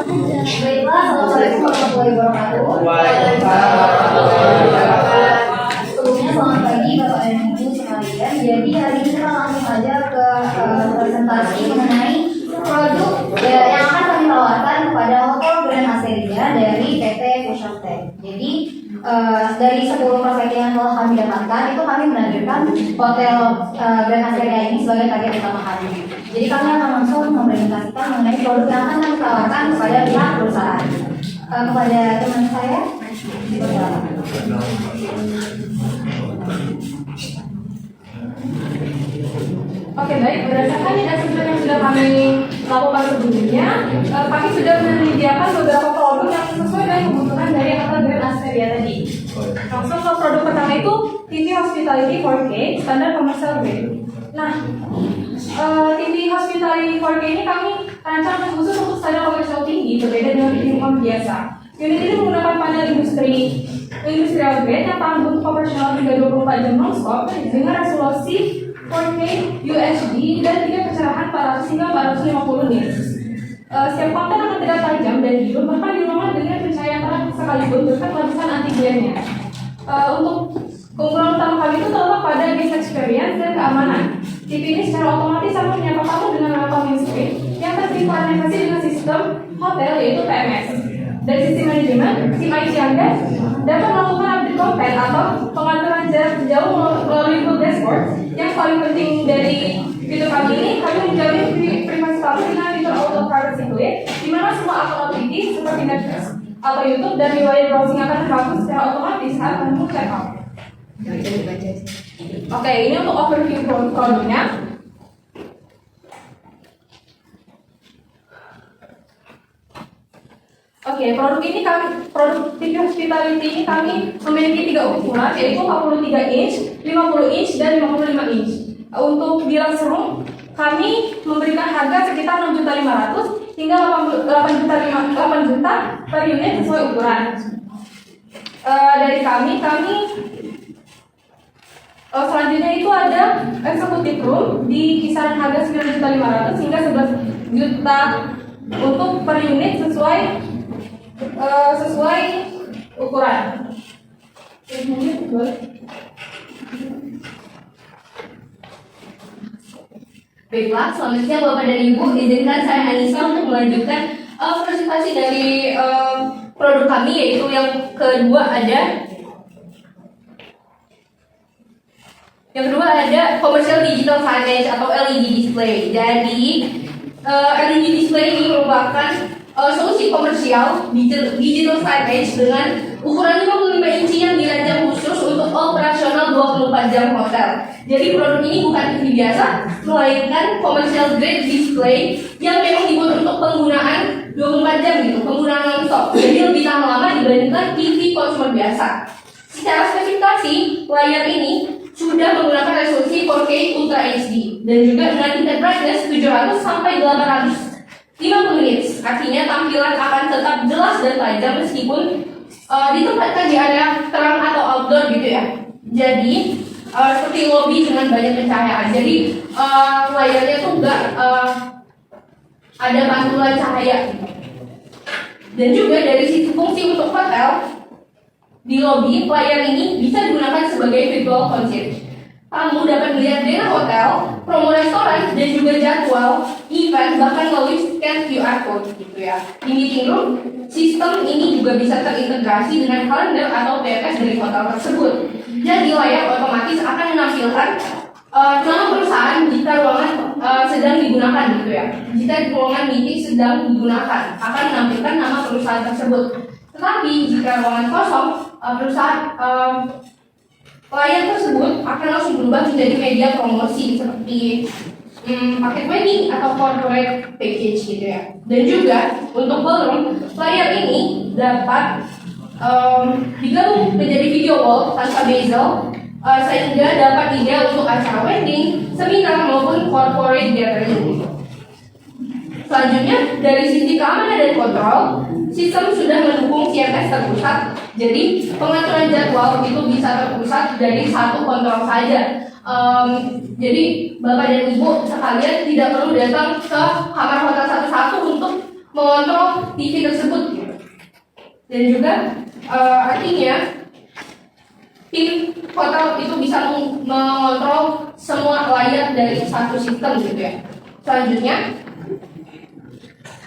Baiklah, assalamualaikum warahmatullahi wabarakatuh. Sebelumnya selamat pagi Bapak dan Ibu sekalian. Jadi hari ini kita langsung saja ke presentasi mengenai produk yang akan kami tawarkan kepada Hotel Grand Asteria dari PT Pushoptech. Jadi dari 10 prospek yang telah kami dapatkan itu kami menargetkan Hotel Grand Asteria ini sebagai target utama kami. Jadi kami akan langsung mempresentasikan mengenai produk yang akan kami tawarkan kepada pihak perusahaan. Kepada teman saya, Oke, baik. Berdasarkan assessment yang sudah kami lakukan sebelumnya, kami sudah menyediakan beberapa produk yang sesuai dengan kebutuhan dari Hotel Grand Asteria tadi. Langsung ke produk pertama itu TV Hospitality 4K standar commercial grade. Nah, TV Hospitality 4K ini kami rancang khusus untuk standar komersial tinggi, berbeda dengan TV biasa. Unit ini menggunakan panel industrial grade yang tahan untuk operasional hingga 24 jam non-stop dengan resolusi 4K UHD dan tingkat kecerahan 400 hingga 450 nits. Setiap konten akan terlihat tajam dan hidup, bahkan di ruangan dengan pencahayaan terang sekalipun berkat lapisan anti glare-nya. Untuk keunggulan utama kami itu terletak pada guest experience dan keamanan. TV ini secara otomatis akan menyapa kamu dengan welcoming screen yang tersinkronisasi dengan sistem hotel yaitu PMS. Dari sisi manajemen, tim IT Anda dapat melakukan update konten atau pengaturan jarak jauh melalui full dashboard. Yang paling penting dari fitur kami ini, kami menjamin privasi kamu dengan fitur auto privacy clear, di mana semua akun OTT seperti Netflix atau YouTube dan riwayat browsing akan terhapus secara otomatis saat kamu check out. Oke, ini untuk overview produknya. Oke, produk TV Hospitality ini kami memiliki 3 ukuran, yaitu 43 inch, 50 inch, dan 55 inch. Untuk di Langsung, kami memberikan harga sekitar 6.500.000 hingga 8 juta per unit sesuai ukuran. Dari kami selanjutnya itu ada executive room di kisaran harga 9.500.000 hingga 11 juta untuk per unit sesuai ukuran. Baiklah, selanjutnya Bapak dan Ibu, izinkan saya Anissa untuk melanjutkan presentasi dari produk kami, yaitu yang kedua ada commercial digital signage atau LED display. Jadi LED display ini merupakan solusi komersial digital signage dengan ukuran 55 inci yang dirancang khusus untuk operasional 24 jam hotel. Jadi produk ini bukan TV biasa, melainkan commercial grade display yang memang dibuat untuk penggunaan 24 jam gitu, penggunaan non-stop. Jadi lebih tahan lama dibandingkan TV konsumer biasa. Secara spesifikasi, layar ini sudah menggunakan resolusi 4K Ultra HD dan juga dengan tingkat brightness 700 sampai 850 nits. Artinya tampilan akan tetap jelas dan tajam meskipun ditempatkan di area terang atau outdoor gitu ya. Jadi seperti lobby dengan banyak pencahayaan. Jadi layarnya tuh enggak ada pantulan cahaya. Dan juga dari sisi fungsi untuk hotel, di lobby layar ini bisa digunakan sebagai virtual concierge. Kamu dapat melihat dengan hotel, promo restoran, dan juga jadwal event, bahkan melalui scan QR code gitu ya. Di meeting room, sistem ini juga bisa terintegrasi dengan kalender atau PMS dari hotel tersebut. Jadi layar otomatis akan menampilkan nama perusahaan jika ruangan sedang digunakan gitu ya. Jika ruangan meeting sedang digunakan, akan menampilkan nama perusahaan tersebut. Tetapi jika ruangan kosong, layar tersebut akan langsung berubah menjadi media promosi seperti paket wedding atau corporate package gitu ya. Dan juga untuk ballroom, layar ini dapat digabung menjadi video wall tanpa bezel, sehingga dapat ideal untuk acara wedding, seminar maupun corporate gathering. Selanjutnya, dari sisi keamanan dan kontrol, sistem sudah mendukung CMS terpusat. Jadi pengaturan jadwal itu bisa terpusat dari satu kontrol saja. Jadi Bapak dan Ibu sekalian tidak perlu datang ke kamar hotel satu-satu untuk mengontrol TV tersebut. Dan juga artinya tim hotel itu bisa mengontrol semua layar dari satu sistem gitu ya. Selanjutnya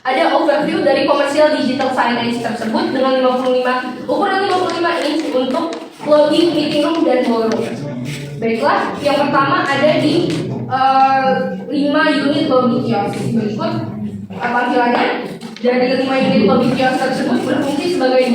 ada overview dari komersial digital signage tersebut dengan ukuran 55 inch untuk lobby, meeting room, dan ballroom. Baiklah, yang pertama ada di 5 unit lobby kios. Berikut tampilannya. Dari 5 unit lobby kios tersebut berfungsi sebagai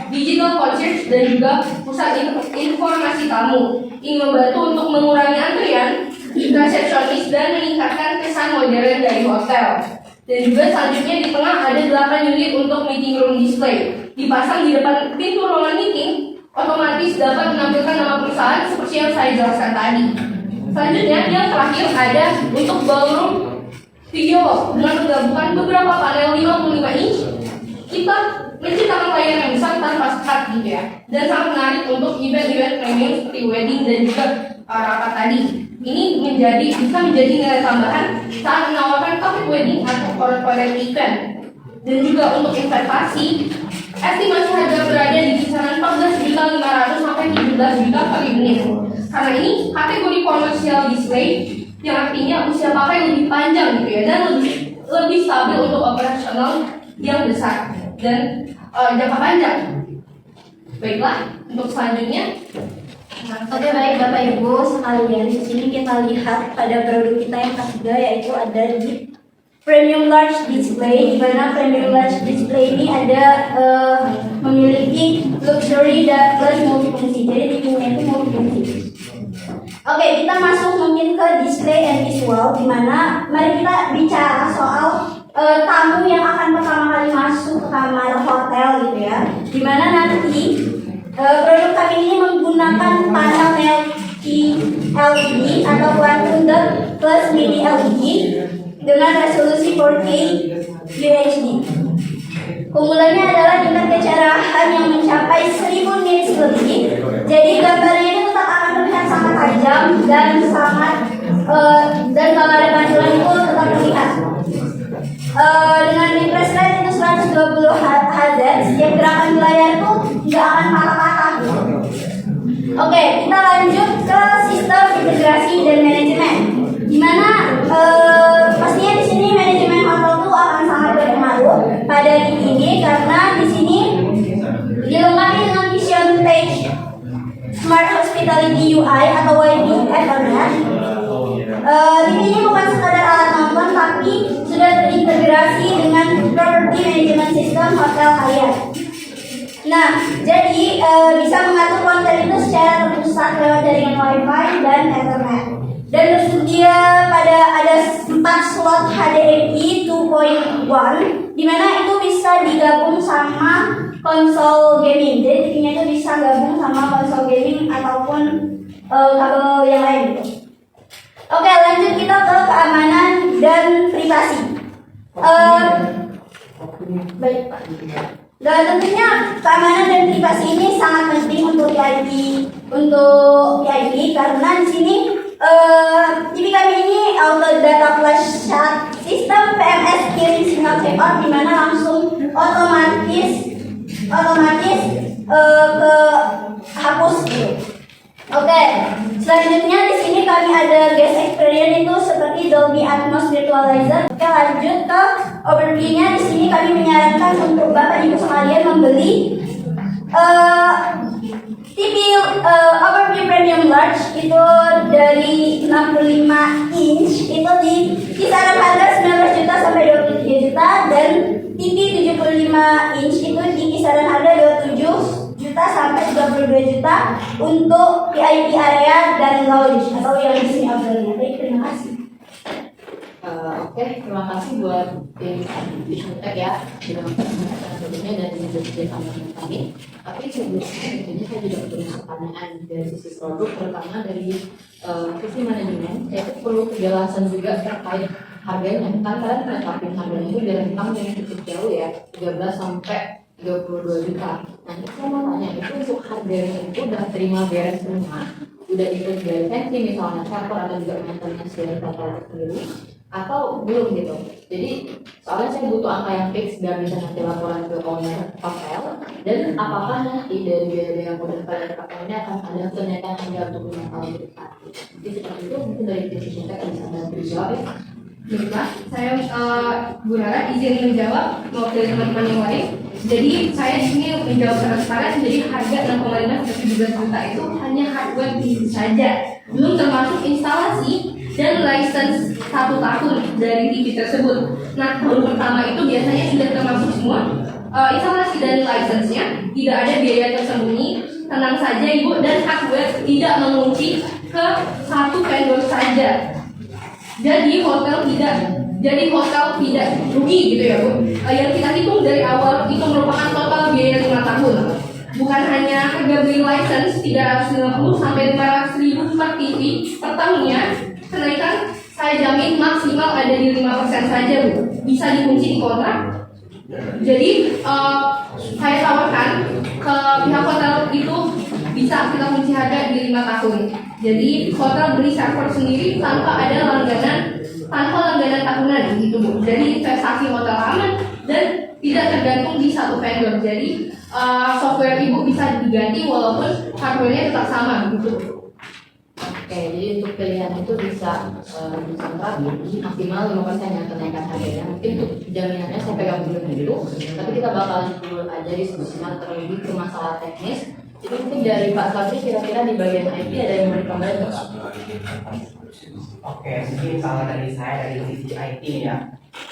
digital concierge dan juga pusat informasi tamu. Ini membantu untuk mengurangi antrian resepsionis dan meningkatkan kesan modern dari hotel. Dan juga selanjutnya di tengah ada 8 unit untuk meeting room display. Dipasang di depan pintu ruangan meeting, otomatis dapat menampilkan nama perusahaan seperti yang saya jelaskan tadi. Selanjutnya yang terakhir ada untuk ballroom video dengan menggabungkan beberapa panel 55 inch. Kita menciptakan layar yang besar tanpa sekat gitu ya. Dan sangat menarik untuk event-event premium seperti wedding dan juga rapat tadi. Ini bisa menjadi nilai tambahan saat menawarkan paket wedding atau corporate event. Dan juga untuk investasi, estimasi harga berada di kisaran 14.500.000 sampai 17 juta per unit. Karena ini kategori komersial display yang artinya usia pakai lebih panjang gitu ya, dan lebih stabil untuk operasional yang besar dan jangka panjang. Baiklah, untuk selanjutnya. Oke, baik Bapak Ibu sekalian, di sini kita lihat pada produk kita yang ketiga, yaitu ada di premium large display. Di mana premium large display ini ada memiliki luxury dan plus multifungsi. Jadi TV-nya itu multifungsi. Oke, kita masuk mungkin ke display and visual, di mana mari kita bicara soal tamu yang akan pertama kali masuk ke kamar hotel gitu ya. Di mana nanti produk kami ini menggunakan panel LED atau quantum dot plus mini LED dengan resolusi 4K UHD. Keunggulannya adalah tingkat kecerahan yang mencapai 1000 nits lebih. Jadi gambarnya itu tetap akan terlihat sangat tajam dan dan kalau ada pantulan itu tetap terlihat. Dengan refresh rate itu 120 Hz, setiap gerakan di layar itu nggak akan patah-patah. Oke, kita lanjut ke sistem integrasi dan manajemen. Dimana pastinya di sini manajemen hotel itu akan sangat berpengaruh pada TV ini, karena di sini dilengkapi dengan Vision Page Smart Hospitality UI atau YB Ethernet. TV ini bukan sekadar alat nonton, tapi sudah terintegrasi dengan Property Management System hotel kalian. Nah, jadi bisa mengatur konten itu secara terpusat lewat jaringan Wi-Fi dan Ethernet. Dan tersedia ada 4 slot HDMI 2.1, di mana itu bisa digabung sama konsol gaming. Jadi TV-nya itu bisa gabung sama konsol gaming ataupun kabel yang lain gitu. Oke, lanjut kita ke keamanan dan privasi. Baik Pak. Dan tentunya keamanan dan privasi ini sangat penting untuk VIP karena di sini TV kami ini auto data flash shut sistem PMS kirim signal check out, di mana langsung otomatis ke hapus gitu. Oke, selanjutnya di sini kami ada guest experience itu seperti Dolby Atmos Virtualizer. Oke, lanjut ke overview-nya. Di sini kami menyarankan untuk Bapak Ibu sekalian membeli TV overview premium large itu dari 65 inch itu di kisaran harga 19 juta sampai 23 juta, dan TV 75 inch itu di kisaran harga 27 juta sampai 32 juta untuk VIP area dan lounge atau yang di sini outdoornya. Baik, terima kasih. Oke, terima kasih buat tim Visiontech ya dengan kesempatan sebelumnya dan juga sama dengan kami. Tapi sebelumnya tentunya saya juga punya pertanyaan dari sisi produk, terutama dari sisi manajemen. Saya itu perlu kejelasan juga terkait harganya. Kan kalian menetapkan harganya itu dari rentang yang cukup jauh ya, 13 sampai 32 juta. Nah, itu saya mau tanya, itu untuk harganya itu udah terima beres semua, udah ikut dari fancy misalnya server atau juga maintenance dari hotel sendiri, atau belum gitu. Jadi soalnya saya butuh angka yang fix biar bisa nanti laporan ke owner hotel, dan apakah nanti dari biaya yang udah kalian pakai ini akan ada kenaikan harga untuk 5 tahun ke depan. Jadi seperti itu mungkin dari tim Sintek bisa bantu jawab ya. Baiklah, saya Bu Rara izin menjawab mewakili teman-teman yang lain. Jadi saya di sini menjawab transparan. Jadi harga 6,5 sampai 17 juta itu hanya hardware PC saja, belum termasuk instalasi dan license 1 tahun dari TV tersebut. Nah, tahun pertama itu biasanya sudah termasuk semua instalasi dan license-nya, tidak ada biaya tersembunyi. Tenang saja Ibu, dan hardware tidak mengunci ke satu vendor saja. Jadi hotel tidak rugi gitu ya Bu. Yang kita hitung dari awal itu merupakan total biaya 5 tahun. Bukan hanya harga beli license 350 sampai 500 ribu per TV per tahunnya. Kenaikan saya jamin maksimal ada di 5% saja Bu. Bisa dikunci di kontrak. Jadi saya tawarkan ke pihak hotel itu bisa kita kunci harga di 5 tahun. Jadi hotel beli server sendiri tanpa langganan tahunan gitu Bu. Jadi investasi hotel aman dan tidak tergantung di satu vendor. Jadi software Ibu bisa diganti walaupun hardware-nya tetap sama gitu. Oke, jadi untuk pilihan itu bisa maksimal 5% yang kenaikan harganya. Mungkin untuk jaminannya saya pegang dulu dulu, tapi kita bakalan dulu aja diskusikan terlebih ke masalah teknis. Jadi mungkin dari Pak Sabri kira-kira di bagian IT ada yang mau ditambahin nggak Pak? Oke, mungkin kalau dari saya dari sisi IT ya,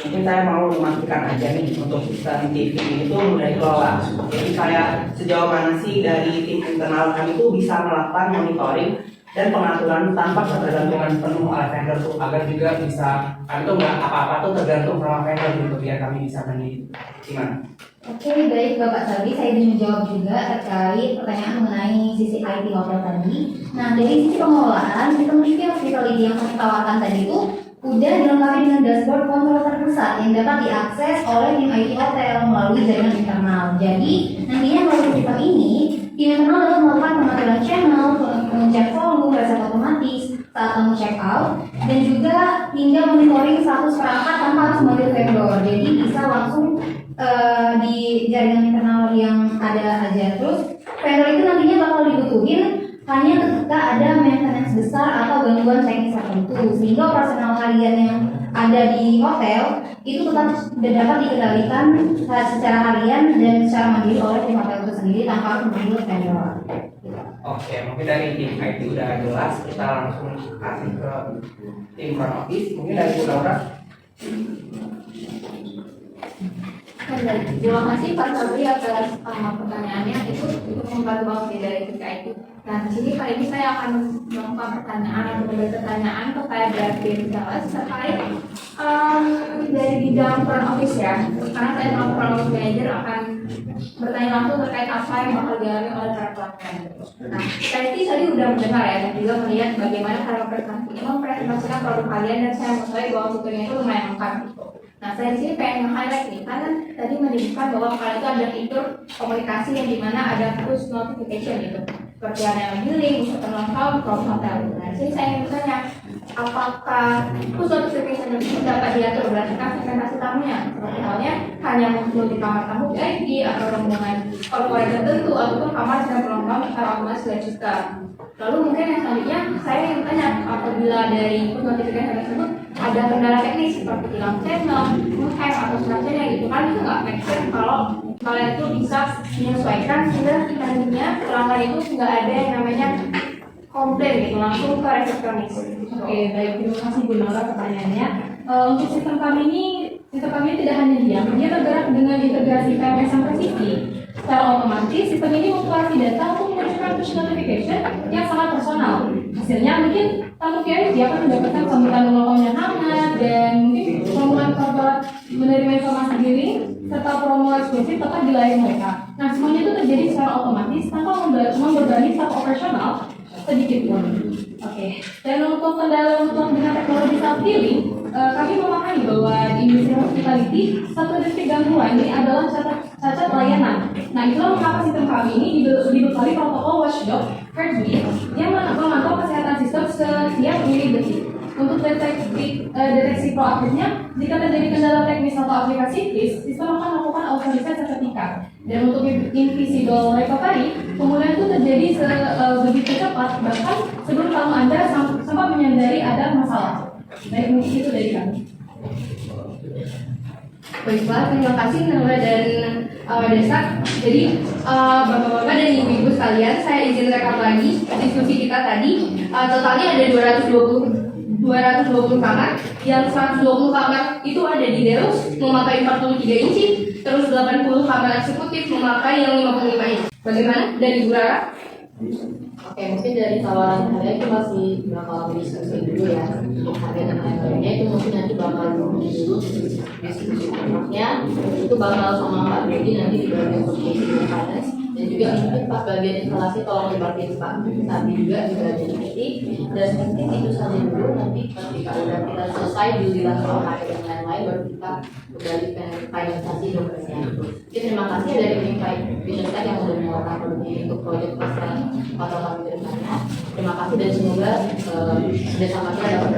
mungkin saya mau memastikan aja nih untuk sistem TV itu mudah dikelola. Jadi kayak sejauh mana sih dari tim internal kami itu bisa melakukan monitoring dan pengaturan tanpa ketergantungan penuh oleh vendor tuh, agar juga bisa kami tuh nggak apa-apa tuh tergantung sama vendor gitu, biar kami bisa mandiri. Gimana? Oke, baik Bapak Sabri, saya ingin menjawab juga terkait pertanyaan mengenai sisi IT hotel tadi. Nah, dari sisi pengelolaan, sistem TV hospitality yang kami tawarkan tadi itu udah dilengkapi dengan dashboard kontrol terpusat yang dapat diakses oleh tim IT hotel melalui jaringan internal. Jadi, nantinya melalui sistem ini, tim internal dapat melakukan pengaturan channel, mengecek volume, reset otomatis saat kamu check out, dan juga tinggal monitoring status perangkat tanpa harus memanggil vendor. Jadi bisa langsung di jaringan internal yang ada aja. Terus vendor itu nantinya bakal dibutuhin hanya ketika ada maintenance besar atau gangguan teknis tertentu, sehingga operasional harian yang ada di hotel itu tetap dapat dikendalikan secara harian dan secara mandiri oleh tim hotel itu sendiri tanpa harus memanggil vendor. Oke, mungkin dari tim IT udah jelas, kita langsung kasih ke tim front office. Mungkin dari Bu Laura. Terima kasih Pak Sabri atas pertanyaannya, itu membantu banget ya dari itu. Nah, di sini kali ini saya akan melakukan pertanyaan atau beberapa pertanyaan kepada tim sales terkait dari bidang front office ya. Karena saya selaku front office manager akan bertanya langsung terkait apa yang bakal dialami oleh para pelanggan. Nah, tadi udah mendengar ya dan juga melihat bagaimana cara mempresentasikan produk kalian, dan saya mengetahui bahwa fiturnya itu lumayan lengkap gitu. Nah, saya di sini pengen nge-highlight nih, karena tadi menyebutkan bahwa kalian itu ada fitur komunikasi yang dimana ada push notification gitu, seperti ada billing, internal account, from hotel. Nah, di sini saya ingin bertanya, apakah push notification itu dapat diatur berdasarkan segmentasi tamunya? Seperti halnya hanya muncul di kamar tamu VIP atau rombongan korporat tertentu, ataupun kamar dan pelanggan secara otomatis register. Lalu mungkin yang selanjutnya saya ingin bertanya, apabila dari push notification tersebut ada kendala teknis seperti hilang channel, hang atau semacamnya gitu kan, itu nggak make sense kalau kalian itu bisa menyesuaikan sehingga nantinya pelanggan itu nggak ada yang namanya komplain gitu langsung ke resepsionis. Oke, baik, terima kasih Bu Nora pertanyaannya. Untuk sistem kami ini tidak hanya diam, dia bergerak dengan integrasi PMS yang presisi. Secara otomatis, sistem ini mengkolasi data untuk menunjukkan push notification yang sangat personal. Hasilnya mungkin tamu VIP akan mendapatkan sambutan welcome yang hangat, dan mungkin rombongan korporat menerima informasi diri serta promo eksklusif tetap di layar mereka. Nah, semuanya itu terjadi secara otomatis tanpa membebani staf operasional sedikit pun. Oke. Dan untuk kendala dengan teknologi self healing, kami memahami bahwa di industri hospitality satu detik gangguan ini adalah cacat layanan. Nah, itulah mengapa sistem kami ini dibekali protokol watchdog Heartbeat yang memantau kesehatan sistem setiap milidetik. untuk deteksi proaktifnya, jika terjadi kendala teknis atau aplikasi KIS, sistem akan melakukan autorisasi seketika. Dan untuk invisible recovery, pemulihan itu terjadi begitu cepat, bahkan sebelum kamu Anda sempat menyadari ada masalah. Baik, mungkin itu dari kami. Baiklah, terima kasih Nora dan Desak. Jadi bapak-bapak dan ibu-ibu sekalian, saya izin rekap lagi diskusi kita tadi. Totalnya ada 220 kamar, yang 120 kamar itu ada di Deros memakai 43 inci, terus 80 kamar eksekutif memakai yang 55 inci. Bagaimana dari Bu Rara? Oke, mungkin dari tawaran harga itu masih bakal diskusi dulu ya. Untuk harga dan lain-lainnya itu mungkin nanti bakal dulu diskusi tempatnya. Itu bakal sama Pak Dodi nanti di bagian communication finance. Dan juga mungkin pas bagian instalasi tolong dipartiin Pak Tapi juga di bagian IT. Dan mungkin itu saja dulu, nanti ketika udah kita selesai dilihat soal harga dan lain-lain baru kita kembali ke finalisasi dokumennya. Oke, terima kasih dari tim Vision Tech yang sudah menawarkan produknya untuk proyek pasar atau kami ke depannya. Terima kasih dan semoga kerjasama kita dapat